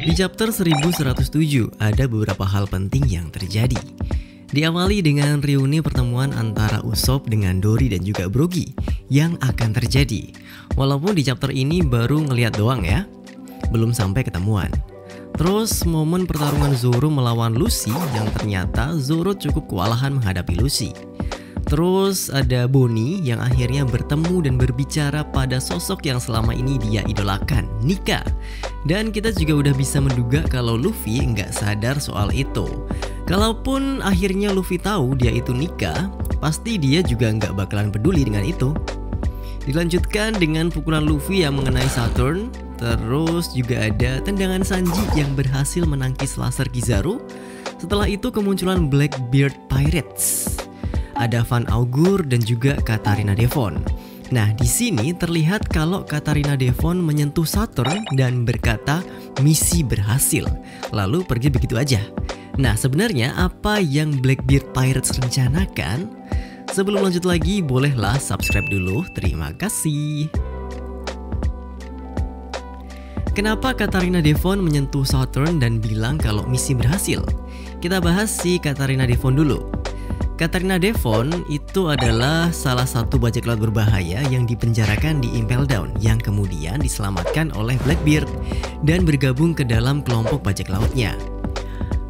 Di chapter 1107 ada beberapa hal penting yang terjadi. Diawali dengan reuni pertemuan antara Usopp dengan Dory dan juga Brogy yang akan terjadi. Walaupun di chapter ini baru ngeliat doang ya, belum sampai ketemuan. Terus momen pertarungan Zoro melawan Lucy yang ternyata Zoro cukup kewalahan menghadapi Lucy. Terus ada Bonnie yang akhirnya bertemu dan berbicara pada sosok yang selama ini dia idolakan, Nika. Dan kita juga udah bisa menduga kalau Luffy nggak sadar soal itu. Kalaupun akhirnya Luffy tahu dia itu Nika, pasti dia juga nggak bakalan peduli dengan itu. Dilanjutkan dengan pukulan Luffy yang mengenai Saturn. Terus juga ada tendangan Sanji yang berhasil menangkis laser Kizaru. Setelah itu kemunculan Blackbeard Pirates. Ada Van Augur dan juga Katarina Devon. Nah, di sini terlihat kalau Katarina Devon menyentuh Saturn dan berkata misi berhasil. Lalu pergi begitu aja. Nah, sebenarnya apa yang Blackbeard Pirates rencanakan? Sebelum lanjut lagi, bolehlah subscribe dulu. Terima kasih. Kenapa Katarina Devon menyentuh Saturn dan bilang kalau misi berhasil? Kita bahas si Katarina Devon dulu. Katarina Devon itu adalah salah satu bajak laut berbahaya yang dipenjarakan di Impel Down yang kemudian diselamatkan oleh Blackbeard dan bergabung ke dalam kelompok bajak lautnya.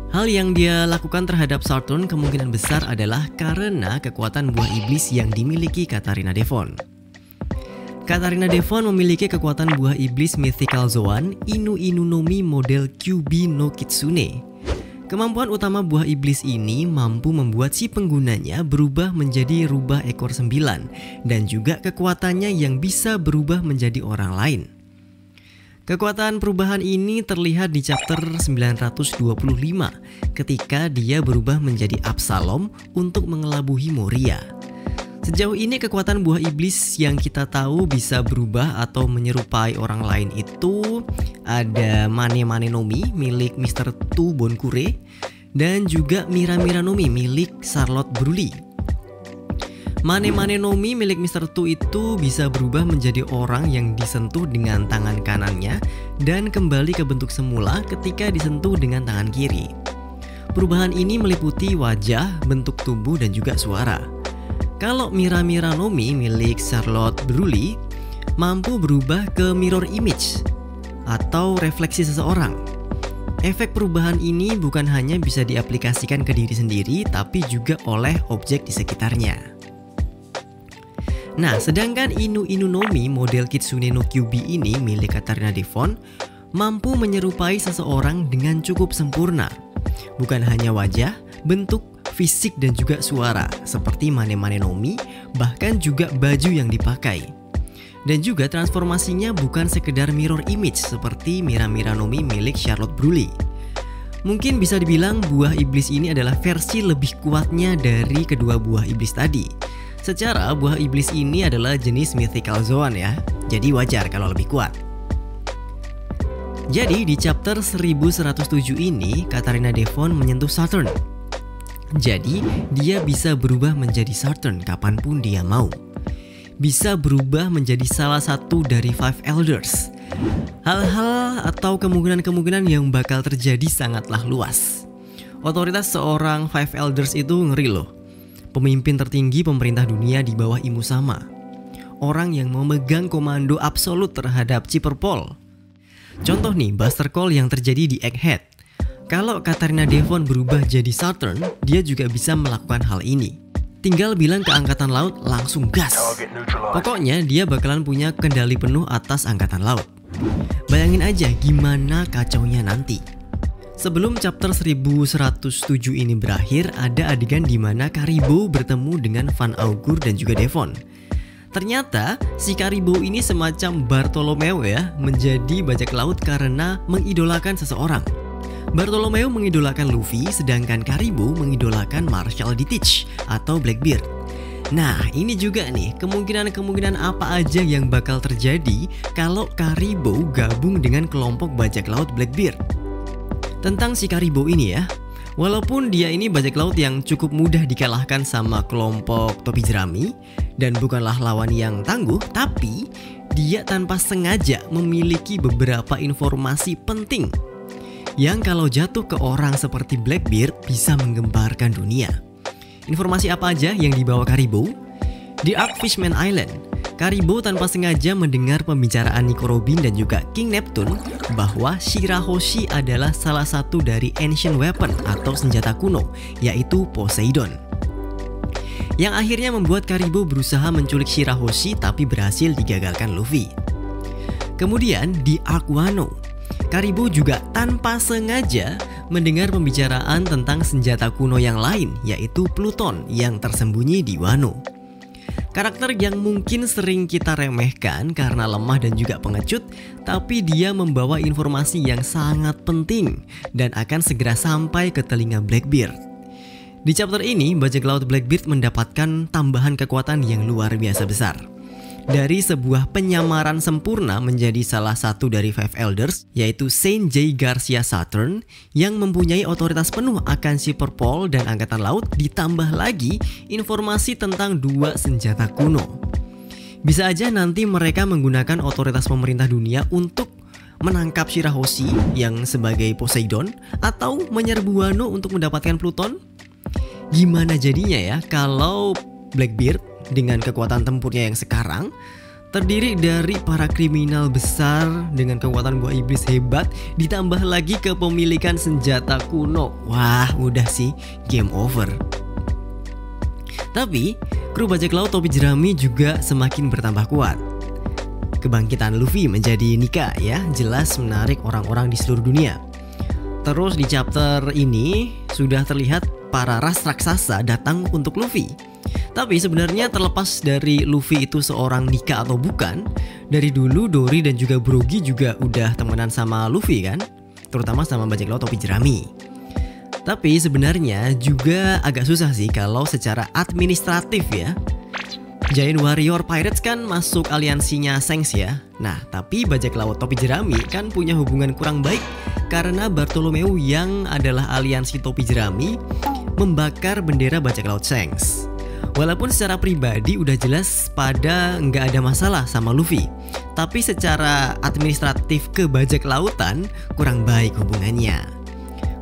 Hal yang dia lakukan terhadap Saturn kemungkinan besar adalah karena kekuatan buah iblis yang dimiliki Katarina Devon. Katarina Devon memiliki kekuatan buah iblis Mythical Zoan Inu Inu no Mi model Kyuubi no Kitsune. Kemampuan utama buah iblis ini mampu membuat si penggunanya berubah menjadi rubah ekor 9 dan juga kekuatannya yang bisa berubah menjadi orang lain. Kekuatan perubahan ini terlihat di chapter 925 ketika dia berubah menjadi Absalom untuk mengelabuhi Moria. Sejauh ini kekuatan buah iblis yang kita tahu bisa berubah atau menyerupai orang lain itu ada Mane Mane no Mi milik Mr. Tu Bonkure dan juga Mira Mira no Mi milik Charlotte Bruley. Mane Mane no Mi milik Mr. Tu itu bisa berubah menjadi orang yang disentuh dengan tangan kanannya dan kembali ke bentuk semula ketika disentuh dengan tangan kiri. Perubahan ini meliputi wajah, bentuk tubuh dan juga suara. Kalau Mira Mira no Mi milik Charlotte Bruley mampu berubah ke mirror image atau refleksi seseorang. Efek perubahan ini bukan hanya bisa diaplikasikan ke diri sendiri tapi juga oleh objek di sekitarnya. Nah, sedangkan Inu Inu no Mi model Kitsune no Kyuubi ini milik Katarina Devon mampu menyerupai seseorang dengan cukup sempurna. Bukan hanya wajah, bentuk, fisik dan juga suara seperti Mane Mane no Mi, bahkan juga baju yang dipakai. Dan juga transformasinya bukan sekedar mirror image seperti Mira Mira no Mi milik Charlotte Bruley. Mungkin bisa dibilang buah iblis ini adalah versi lebih kuatnya dari kedua buah iblis tadi. Secara buah iblis ini adalah jenis Mythical Zoan ya, jadi wajar kalau lebih kuat. Jadi di chapter 1107 ini Katarina Devon menyentuh Saturn. Jadi dia bisa berubah menjadi Saturn kapanpun dia mau. Bisa berubah menjadi salah satu dari Five Elders. Hal-hal atau kemungkinan-kemungkinan yang bakal terjadi sangatlah luas. Otoritas seorang Five Elders itu ngeri loh. Pemimpin tertinggi pemerintah dunia di bawah Imu Sama. Orang yang memegang komando absolut terhadap Chipperpol. Contoh nih Buster Call yang terjadi di Egghead. Kalau Katarina Devon berubah jadi Saturn, dia juga bisa melakukan hal ini. Tinggal bilang ke angkatan laut langsung gas. Pokoknya dia bakalan punya kendali penuh atas angkatan laut. Bayangin aja gimana kacaunya nanti. Sebelum chapter 1107 ini berakhir, ada adegan di mana Karibo bertemu dengan Van Augur dan juga Devon. Ternyata si Karibo ini semacam Bartolomeo ya, menjadi bajak laut karena mengidolakan seseorang. Bartolomeo mengidolakan Luffy, sedangkan Karibo mengidolakan Marshall D. Teach atau Blackbeard. Nah, ini juga nih kemungkinan-kemungkinan apa aja yang bakal terjadi kalau Karibo gabung dengan kelompok bajak laut Blackbeard. Tentang si Karibo ini ya, walaupun dia ini bajak laut yang cukup mudah dikalahkan sama kelompok topi jerami dan bukanlah lawan yang tangguh, tapi dia tanpa sengaja memiliki beberapa informasi penting yang kalau jatuh ke orang seperti Blackbeard bisa menggemparkan dunia. Informasi apa aja yang dibawa Karibo? Di Ark Fishman Island, Karibo tanpa sengaja mendengar pembicaraan Nico Robin dan juga King Neptune bahwa Shirahoshi adalah salah satu dari ancient weapon atau senjata kuno, yaitu Poseidon. Yang akhirnya membuat Karibo berusaha menculik Shirahoshi tapi berhasil digagalkan Luffy. Kemudian di Ark Wano, Karibo juga tanpa sengaja mendengar pembicaraan tentang senjata kuno yang lain, yaitu Pluton yang tersembunyi di Wano. Karakter yang mungkin sering kita remehkan karena lemah dan juga pengecut, tapi dia membawa informasi yang sangat penting dan akan segera sampai ke telinga Blackbeard. Di chapter ini, bajak laut Blackbeard mendapatkan tambahan kekuatan yang luar biasa besar. Dari sebuah penyamaran sempurna menjadi salah satu dari Five Elders, yaitu Saint J. Garcia Saturn, yang mempunyai otoritas penuh akan Shipperpole dan Angkatan Laut, ditambah lagi informasi tentang 2 senjata kuno. Bisa aja nanti mereka menggunakan otoritas pemerintah dunia untuk menangkap Shirahoshi yang sebagai Poseidon, atau menyerbu Wano untuk mendapatkan Pluton. Gimana jadinya ya kalau Blackbeard dengan kekuatan tempurnya yang sekarang terdiri dari para kriminal besar dengan kekuatan buah iblis hebat ditambah lagi kepemilikan senjata kuno. Wah, udah sih game over. Tapi kru bajak laut topi jerami juga semakin bertambah kuat. Kebangkitan Luffy menjadi Nika ya, jelas menarik orang-orang di seluruh dunia. Terus di chapter ini sudah terlihat para ras raksasa datang untuk Luffy. Tapi sebenarnya terlepas dari Luffy itu seorang Nika atau bukan, dari dulu Dory dan juga Brogy juga udah temenan sama Luffy kan, terutama sama bajak laut topi jerami. Tapi sebenarnya juga agak susah sih kalau secara administratif ya. Giant Warrior Pirates kan masuk aliansinya Shanks ya. Nah, tapi bajak laut topi jerami kan punya hubungan kurang baik karena Bartolomeo yang adalah aliansi topi jerami membakar bendera bajak laut Shanks. Walaupun secara pribadi udah jelas pada nggak ada masalah sama Luffy, tapi secara administratif ke bajak lautan kurang baik hubungannya.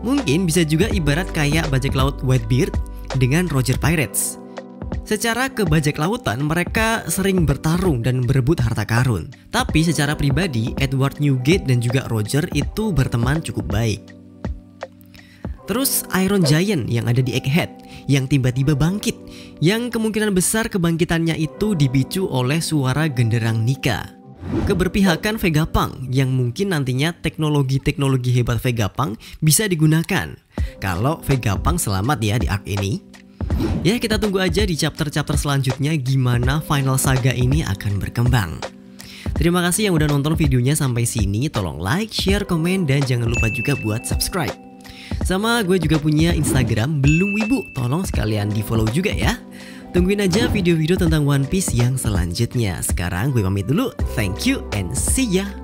Mungkin bisa juga ibarat kayak bajak laut Whitebeard dengan Roger Pirates. Secara kebajak lautan mereka sering bertarung dan berebut harta karun. Tapi secara pribadi Edward Newgate dan juga Roger itu berteman cukup baik. Terus Iron Giant yang ada di Egghead yang tiba-tiba bangkit, yang kemungkinan besar kebangkitannya itu dipicu oleh suara genderang Nika. Keberpihakan Vegapunk yang mungkin nantinya teknologi-teknologi hebat Vegapunk bisa digunakan kalau Vegapunk selamat ya di arc ini. Ya, kita tunggu aja di chapter-chapter selanjutnya gimana final saga ini akan berkembang. Terima kasih yang udah nonton videonya sampai sini. Tolong like, share, komen, dan jangan lupa juga buat subscribe. Sama gue juga punya Instagram Belum Wibu, tolong sekalian di follow juga ya. Tungguin aja video-video tentang One Piece yang selanjutnya. Sekarang gue pamit dulu, thank you and see ya.